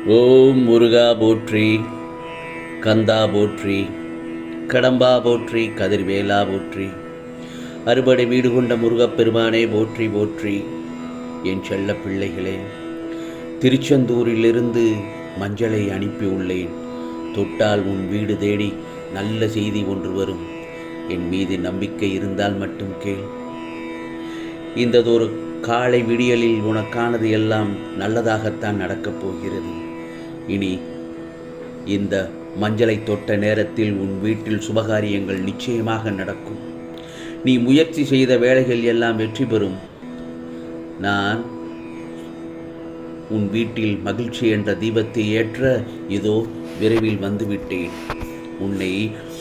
ஓம் முருகா போற்றி, கந்தா போற்றி, கடம்பா போற்றி, கதிர்வேலா போற்றி, அறுபடை வீடு கொண்ட முருகப்பெருமானே போற்றி போற்றி. என் செல்ல பிள்ளைகளே, திருச்செந்தூரிலிருந்து மஞ்சளை அனுப்பியுள்ளேன். தொட்டால் உன் வீடு தேடி நல்ல செய்தி ஒன்று வரும். என் மீது நம்பிக்கை இருந்தால் மட்டும் கேள். இந்ததொரு காலை விடியலில் உனக்கானது எல்லாம் நல்லதாகத்தான் நடக்கப் போகிறது. இனி இந்த மஞ்சளை தொட்ட நேரத்தில் உன் வீட்டில் சுபகாரியங்கள் நிச்சயமாக நடக்கும். நீ முயற்சி செய்த வேலைகள் எல்லாம் வெற்றி பெறும். நான் உன் வீட்டில் மகிழ்ச்சி என்ற தீபத்தை ஏற்ற இதோ விரைவில் வந்துவிட்டேன். உன்னை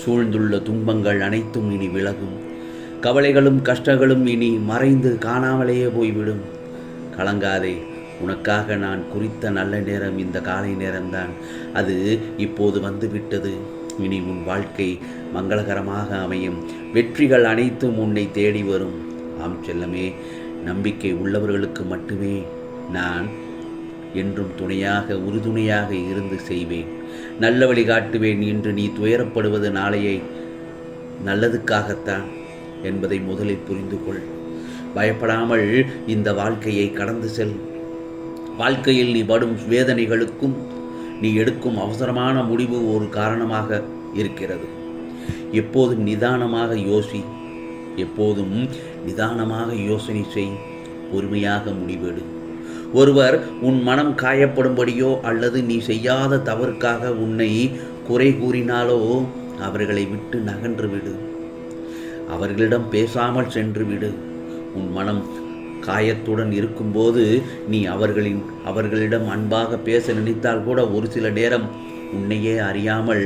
சூழ்ந்துள்ள துன்பங்கள் அனைத்தும் இனி விலகும். கவலைகளும் கஷ்டங்களும் இனி மறைந்து காணாமலேயே போய்விடும். கலங்காதே, உனக்காக நான் குறித்த நல்ல நேரம் இந்த காலை நேரம்தான். அது இப்போது வந்துவிட்டது. இனி உன் வாழ்க்கை மங்களகரமாக அமையும். வெற்றிகள் அனைத்தும் உன்னை தேடி வரும். ஆம் செல்லமே, நம்பிக்கை உள்ளவர்களுக்கு மட்டுமே நான் என்றும் துணையாக உறுதுணையாக இருந்து செய்வேன். நல்ல வழி காட்டுவேன். இன்று நீ துயரப்படுவது நாளையை நல்லதுக்காகத்தான் என்பதை முதலில் புரிந்து கொள். பயப்படாமல் இந்த வாழ்க்கையை கடந்து செல். வாழ்க்கையில் நீ படும் வேதனைகளுக்கும் நீ எடுக்கும் அவசரமான முடிவு ஒரு காரணமாக இருக்கிறது. எப்போதும் நிதானமாக யோசி. எப்போதும் நிதானமாக யோசனை செய். பொறுமையாக முடிவெடு. ஒருவர் உன் மனம் காயப்படும்படியோ அல்லது நீ செய்யாத தவறுக்காக உன்னை குறை கூறினாலோ அவர்களை விட்டு நகன்று விடு. அவர்களிடம் பேசாமல் சென்று விடு. உன் மனம் காயத்துடன் இருக்கும்போது நீ அவர்களிடம் அன்பாக பேச நினைத்தால் கூட ஒரு சில நேரம் உன்னையே அறியாமல்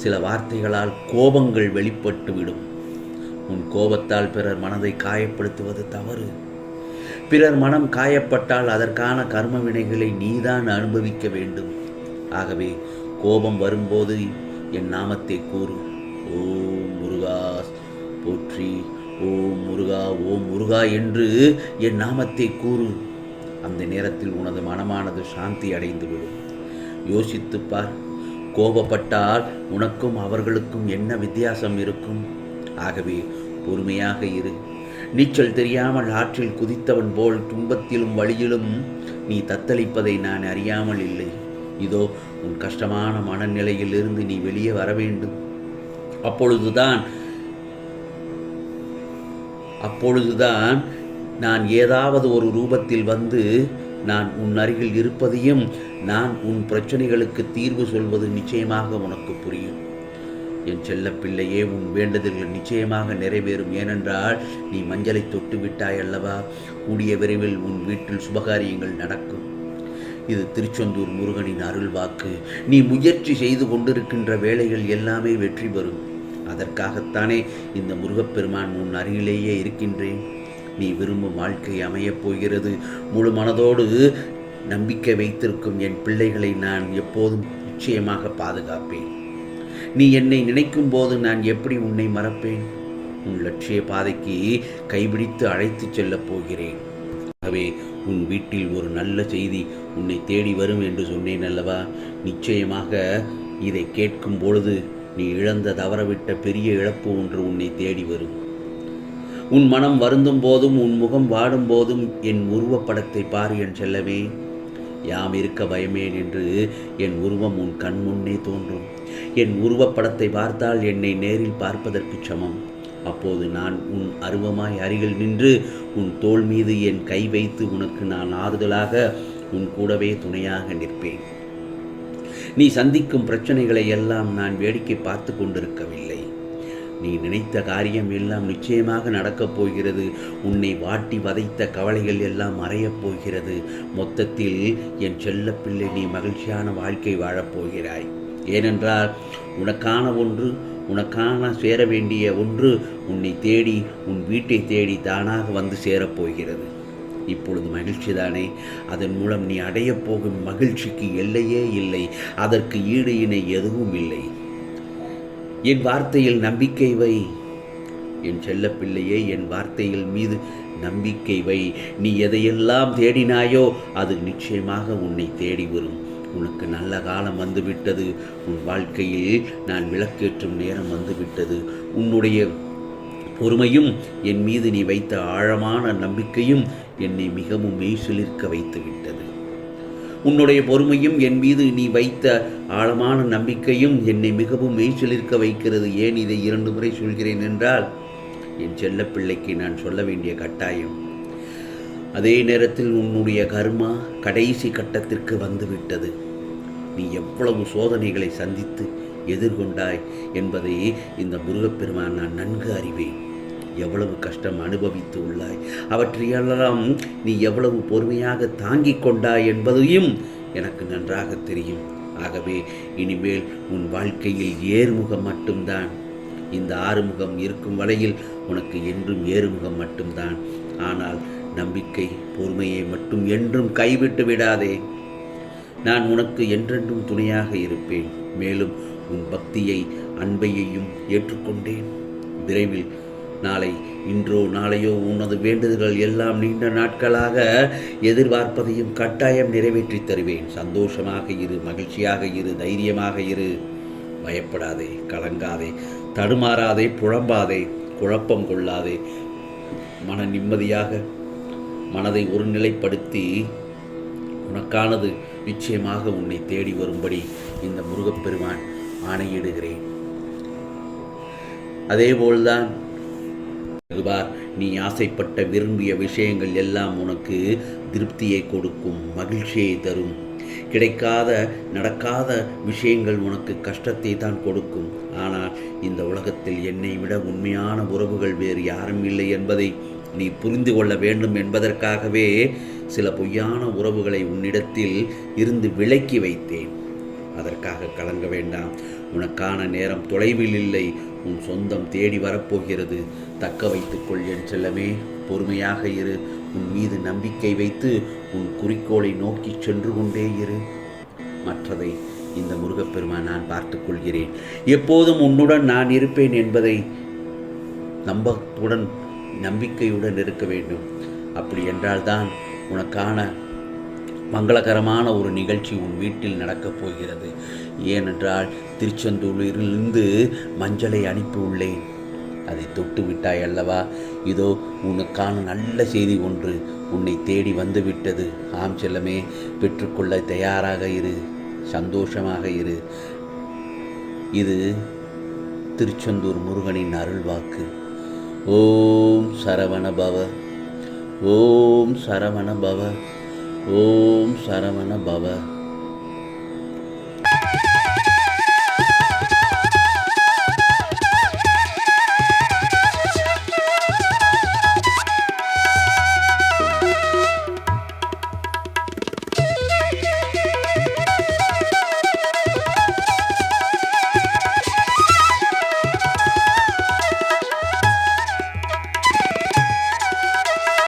சில வார்த்தைகளால் கோபங்கள் வெளிப்பட்டு விடும். உன் கோபத்தால் பிறர் மனதை காயப்படுத்துவது தவறு. பிறர் மனம் காயப்பட்டால் அதற்கான கர்ம வினைகளை நீதான் அனுபவிக்க வேண்டும். ஆகவே கோபம் வரும்போது என் நாமத்தை கூறு. ஓம் முருகா போற்றி, ஓம் முருகா, ஓம் முருகா என்று என் நாமத்தை கூறு. அந்த நேரத்தில் உனது மனமானது சாந்தி அடைந்துவிடும். யோசித்துப்பார். கோபப்பட்டால் உனக்கும் அவர்களுக்கும் என்ன வித்தியாசம் இருக்கும்? ஆகவே பொறுமையாக இரு. நீச்சல் தெரியாமல் ஆற்றில் குதித்தவன் போல் துன்பத்திலும் வழியிலும் நீ தத்தளிப்பதை நான் அறியாமல் இல்லை. இதோ உன் கஷ்டமான மனநிலையில் இருந்து நீ வெளியே வர வேண்டும். அப்பொழுதுதான் நான் ஏதாவது ஒரு ரூபத்தில் வந்து நான் உன் அருகில் இருப்பதையும் நான் உன் பிரச்சனைகளுக்கு தீர்வு சொல்வது நிச்சயமாக உனக்கு புரியும். என் செல்ல பிள்ளையே, உன் வேண்டுதல்கள் நிச்சயமாக நிறைவேறும். ஏனென்றால் நீ மஞ்சளை தொட்டு விட்டாய் அல்லவா? கூடிய விரைவில் உன் வீட்டில் சுபகாரியங்கள் நடக்கும். இது திருச்செந்தூர் முருகனின் அருள் வாக்கு. நீ முயற்சி செய்து கொண்டிருக்கின்ற வேலைகள் எல்லாமே வெற்றி பெறும். அதற்காகத்தானே இந்த முருகப்பெருமான் உன் அருகிலேயே இருக்கின்றேன். நீ விரும்பும் வாழ்க்கை அமையப் போகிறது. முழு மனதோடு நம்பிக்கை வைத்திருக்கும் என் பிள்ளைகளை நான் எப்போதும் நிச்சயமாக பாதுகாப்பேன். நீ என்னை நினைக்கும் போது நான் எப்படி உன்னை மறப்பேன்? உன் லட்சிய பாதைக்கு கைபிடித்து அழைத்து செல்லப் போகிறேன். ஆகவே உன் வீட்டில் ஒரு நல்ல செய்தி உன்னை தேடி வரும் என்று சொன்னேன் அல்லவா? நிச்சயமாக இதை கேட்கும் பொழுது நீ இழந்த தவறவிட்ட பெரிய இழப்பு ஒன்று உன்னை தேடி வரும். உன் மனம் வருந்தும் போதும் உன் முகம் வாடும் போதும் என் உருவப்படத்தை பார் என் செல்லவே. யாம் இருக்க பயமேன் என்று என் உருவம் உன் கண் முன்னே தோன்றும். என் உருவப்படத்தை பார்த்தால் என்னை நேரில் பார்ப்பதற்கு சமம். அப்போது நான் உன் அருவமாய் அருகில் நின்று உன் தோள் மீது என் கை வைத்து உனக்கு நான் ஆறுதலாக உன் கூடவே துணையாக நிற்பேன். நீ சந்திக்கும் பிரச்சனைகளை எல்லாம் நான் வேடிக்கை பார்த்து கொண்டிருக்கவில்லை. நீ நினைத்த காரியம் எல்லாம் நிச்சயமாக நடக்கப் போகிறது. உன்னை வாட்டி வதைத்த கவலைகள் எல்லாம் மறையப் போகிறது. மொத்தத்தில் என் செல்ல பிள்ளை, நீ மகிழ்ச்சியான வாழ்க்கை வாழப்போகிறாய். ஏனென்றால் உனக்கான சேர வேண்டிய ஒன்று உன்னை தேடி உன் வீட்டை தேடி தானாக வந்து சேரப்போகிறது. இப்பொழுது மகிழ்ச்சி தானே? அதன் மூலம் நீ அடையப் போகும் மகிழ்ச்சிக்கு எல்லையே இல்லை. அதற்கு ஈடு இணை எதுவும் இல்லை. என் வார்த்தையில் நம்பிக்கை வை. என் செல்ல பிள்ளையே, என் வார்த்தைகள் மீது நம்பிக்கை வை. நீ எதையெல்லாம் தேடினாயோ அது நிச்சயமாக உன்னை தேடி வரும். உனக்கு நல்ல காலம் வந்துவிட்டது. உன் வாழ்க்கையில் நான் விளக்கேற்றும் நேரம் வந்துவிட்டது. உன்னுடைய பொறுமையும் என் மீது நீ வைத்த ஆழமான நம்பிக்கையும் என்னை மிகவும் மெய்சிலிர்க்க வைத்து விட்டது. உன்னுடைய பொறுமையும் என் மீது நீ வைத்த ஆழமான நம்பிக்கையும் என்னை மிகவும் மெய்சிலிர்க்க வைக்கிறது. ஏன் இதை 2 முறை சொல்கிறேன் என்றால், என் செல்ல பிள்ளைக்கு நான் சொல்ல வேண்டிய கட்டாயம். அதே நேரத்தில் உன்னுடைய கர்மா கடைசி கட்டத்திற்கு வந்துவிட்டது. நீ எவ்வளவு சோதனைகளை சந்தித்து எதிர்கொண்டாய் என்பதை இந்த முருகப்பெருமான் நான் நன்கு அறிவேன். எவ்வளவு கஷ்டம் அனுபவித்து உள்ளாய், அவற்றையெல்லாம் நீ எவ்வளவு பொறுமையாக தாங்கிக் கொண்டாய் என்பதையும் எனக்கு நன்றாக தெரியும். ஆகவே இனிமேல் உன் வாழ்க்கையில் ஏறுமுகம் மட்டும்தான். இந்த ஆறுமுகம் இருக்கும் வரையில் உனக்கு என்றும் ஏறுமுகம் மட்டும்தான். ஆனால் நம்பிக்கை, பொறுமையை மட்டும் என்றும் கைவிட்டு விடாதே. நான் உனக்கு என்றென்றும் துணையாக இருப்பேன். மேலும் உன் பக்தியை, அன்பையையும் ஏற்றுக்கொண்டேன். விரைவில் நாளை, இன்றோ நாளையோ உனது வேண்டுதல்கள் எல்லாம் நீண்ட நாட்களாக எதிர்பார்ப்பதையும் கட்டாயம் நிறைவேற்றித் தருவேன். சந்தோஷமாக இரு, மகிழ்ச்சியாக இரு, தைரியமாக இரு. பயப்படாதே, கலங்காதே, தடுமாறாதே, புலம்பாதே, குழப்பம் கொள்ளாதே. மன நிம்மதியாக மனதை ஒருநிலைப்படுத்தி உனக்கானது நிச்சயமாக உன்னை தேடி வரும்படி இந்த முருகப்பெருமான் ஆணையிடுகிறேன். அதேபோல்தான் நீ ஆசைப்பட்ட விரும்பிய விஷயங்கள் எல்லாம் உனக்கு திருப்தியை கொடுக்கும், மகிழ்ச்சியை தரும். கிடைக்காத, நடக்காத விஷயங்கள் உனக்கு கஷ்டத்தை தான் கொடுக்கும். ஆனால் இந்த உலகத்தில் என்னை விட உண்மையான உறவுகள் வேறு யாரும் இல்லை என்பதை நீ புரிந்து கொள்ள வேண்டும் என்பதற்காகவே சில பொய்யான உறவுகளை உன்னிடத்தில் இருந்து விலக்கி வைத்தேன். அதற்காக கலங்க வேண்டாம். உனக்கான நேரம் தொலைவில் இல்லை. உன் சொந்தம் தேடி வரப்போகிறது. தக்க வைத்துக்கொள் என் செல்லமே. பொறுமையாக இரு. உன் மீது நம்பிக்கை வைத்து உன் குறிக்கோளை நோக்கி சென்று கொண்டே இரு. மற்றதை இந்த முருகப்பெருமான் நான் பார்த்துக் கொள்கிறேன். எப்போதும் உன்னுடன் நான் இருப்பேன் என்பதை நம்பிக்கையுடன் இருக்க வேண்டும். அப்படி என்றால்தான் உனக்கான மங்களகரமான ஒரு நிகழ்ச்சி உன் வீட்டில் நடக்கப் போகிறது. ஏனென்றால் திருச்செந்தூரிலிருந்து மஞ்சளை அனுப்பி உள்ளேன். அதை தொட்டு விட்டாய் அல்லவா? இதோ உனக்கான நல்ல செய்தி ஒன்று உன்னை தேடி வந்து விட்டது. ஆம் செல்லமே, பெற்றுக்கொள்ள தயாராக இரு, சந்தோஷமாக இரு. இது திருச்செந்தூர் முருகனின் அருள்வாக்கு. ஓம் சரவண பவ, ஓம் சரவண பவ, ஓம் சரவண பவ.